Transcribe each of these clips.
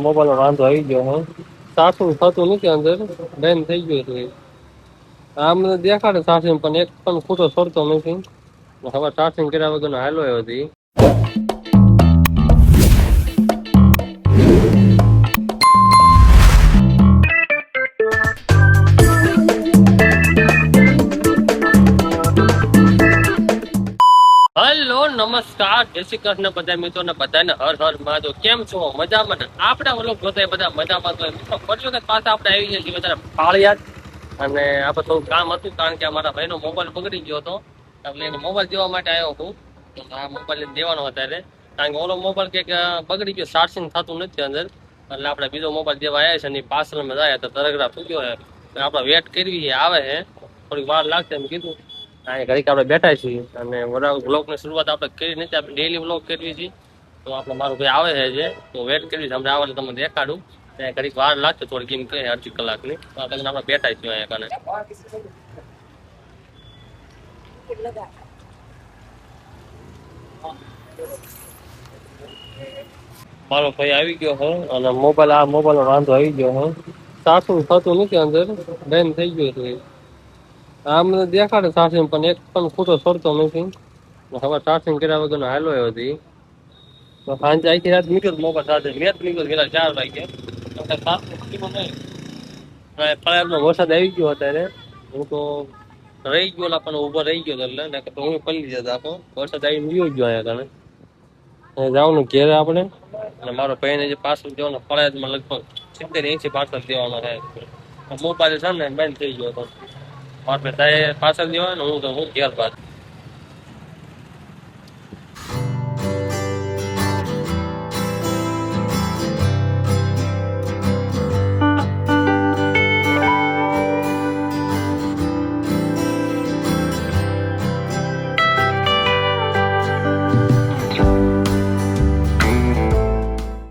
Mobile વાંધો આવી ગયો હે ચાર્જિંગ થતું નથી અંદર બેન થઈ ગયું છે આમ દેખાડે ચાર્જિંગ પણ એક પણ ખૂટો સરતો નથી હવે ચાર્જિંગ કર્યા વગર હાલો હતી હેલો નમસ્કાર જય શ્રી કૃષ્ણ બધા મિત્રોને બધાને હર હર મહાદેવ કેમ છો મજામાં ને આપડા વ્લોગ જોતા બધા મજામાં તો મિત્રો ફરી વખત પાછા આપણે આવી ગયા છીએ બધા ફાળિયાદ અને આપણે થોડું કામ હતું કારણ કે અમારા ભાઈનો મોબાઈલ બગડી ગયો હતો એટલે એને મોબાઈલ દેવા માટે આવ્યો હું તો આ મોબાઈલ દેવાનો અત્યારે કારણ કે ઓલો મોબાઈલ કંઈક બગડી ગયો ચાર્જિંગ થતું નથી અંદર એટલે આપણે બીજો મોબાઈલ દેવા આવ્યા છે અને પાર્સલમાં જાય તો તરગડા ફૂગ્યો છે આપણે વેટ કરવી આવે છે થોડીક વાર લાગશે એમ કીધું હા ઘડીક આપણે બેઠા છીએ અને વ્લોગની શરૂઆત આપણે કરી નથી આપણે ડેઈલી વ્લોગ કરવી છીએ તો આપણે મારું ભાઈ આવે છે જે તો વેટ કરવી છે આપણે આવે તમને દેખાડું ત્યાં ઘડીક વાર લાગશે થોડીક એમ કહે અડધી કલાકની તો આપણે બેઠા છીએ અહીંયા મારો ભાઈ આવી ગયો હે અને મોબાઈલ વાંધો આવી ગયો હે ચાર્જિંગ થતું નથી અંદર બેન થઈ ગયું છે આમ દેખાડે ચાર્જિંગ પણ એક પણ ખૂટો સરતો નથી હવે ચાર્જિંગ કર્યા વગર હાલો હતી તો સાંજે આખી રાત નીકળ્યો મોબાઈલ સાથે મેચ નીકળ્યો પેલા 4 વાગે વરસાદ આવી ગયો અત્યારે હું તો રહી ગયો પણ ઉભો રહી ગયો એટલે તો હું પલ્લી જતો આખો વરસાદ આવી ગયો અહીંયા કને જવાનું ઘેરે આપણે અને મારો ભાઈને જે પાર્સલ દેવાનો ફળિયાદમાં લગભગ 70-80 પાર્સલ દેવાનો છે મોબાઈલ છે ને બંધ થઈ ગયો હતો મારે બધાએ પાર્સલ દેવાનું હું ઘેર બાદ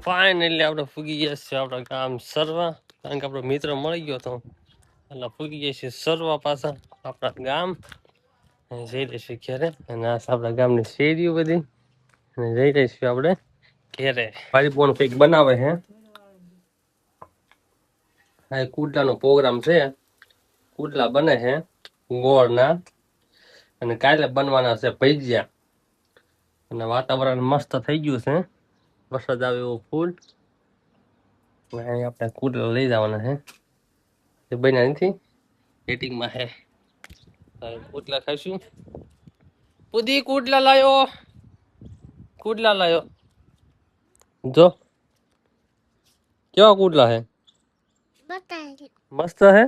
ફાઇનલી આપણે ફૂગી ગયા છીએ આપણા ગામ સરવા કારણ કે આપણો મિત્ર મળી ગયો હતો એટલે ફૂગી ગયા છીએ સરવા પાછા આપણા ગામ જઈ રહીશું ઘેરે અને આ આપણા ગામની શેરીઓ બધી અને જઈ રહીશું આપણે ઘેરે ભાઈ પણ કંઈક બનાવે છે આ કુડલાનો પ્રોગ્રામ છે કુડલા બને છે ગોળના અને કાલે બનવાના છે ભજીયા અને વાતાવરણ મસ્ત થઈ ગયું છે વરસાદ આવે એવું ફૂલ આપણે કુડલા લઈ જવાના છે એ બન્યા નથી વેટિંગમાં છે કુડલા ખાઈશું પુદી કુડલા લાયો જો કેવા કુડલા હે મસ્ત હે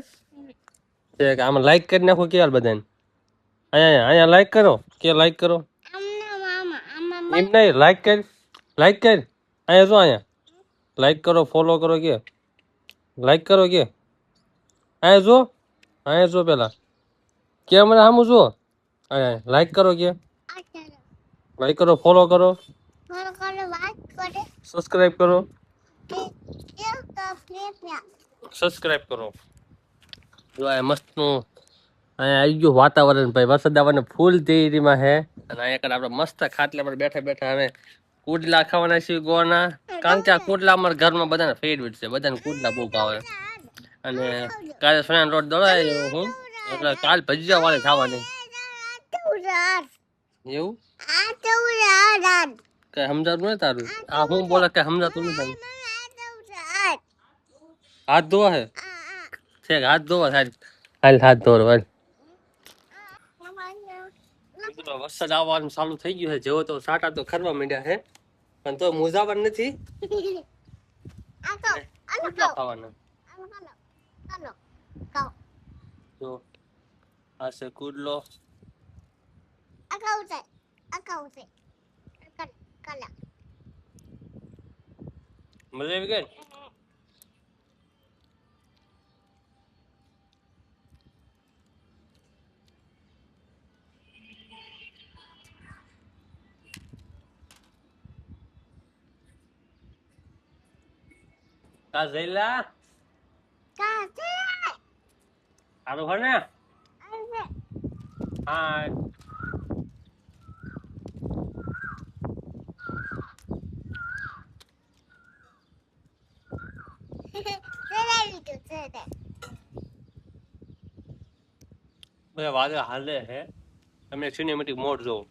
આમાં લાઈક કરી નાખો કે યાર બધાને અહીંયા લાઈક કરો કે લાઈક કરો એમ નહીં લાઈક કર અહીંયા જો અહીંયા લાઈક કરો ફોલો કરો કે લાઈક કરો કે અહીંયા જો પેલા કે મને સામું જો લાઈક કરો કે લાઈક કરો ફોલો કરો સબસ્ક્રાઇબ કરો જો આ મસ્તનું અહીંયા આવી ગયું વાતાવરણ ભાઈ વરસાદ આવવાને ફૂલ તૈયારીમાં હે અને અહીંયા આપણે મસ્ત ખાટલા પર બેઠા બેઠા હવે કુડલા ખાવાના છે ગોળના કારણ કે આ કુડલા અમારા ઘરમાં બધાને ફેવરેટ છે બધાને કુડલા બહુ ભાવે અને કાલે સોના રોટ દોડાય હું એટલે કાલ ભજીયા વાળે ખાવાની એવું કઈ સમજાતું નહીં તારું આ હું બોલે કઈ સમજાતું નહીં હાથ ધોવા હે છે હાથ ધોવા હાલ હાથ ધોવા વરસાદ આવવાનું ચાલુ થઈ ગયું છે જેવો તો સાટા તો ખરવા માંડ્યા છે પણ તો મુજાવર નથી ખાવાના જો આ છે કુડલો મજા આવી ગઈ કા જઈલા સારું હોય ને હા બધા વાદળા હાલે હે. તમે સિનેમેટિક મોડ જોવો.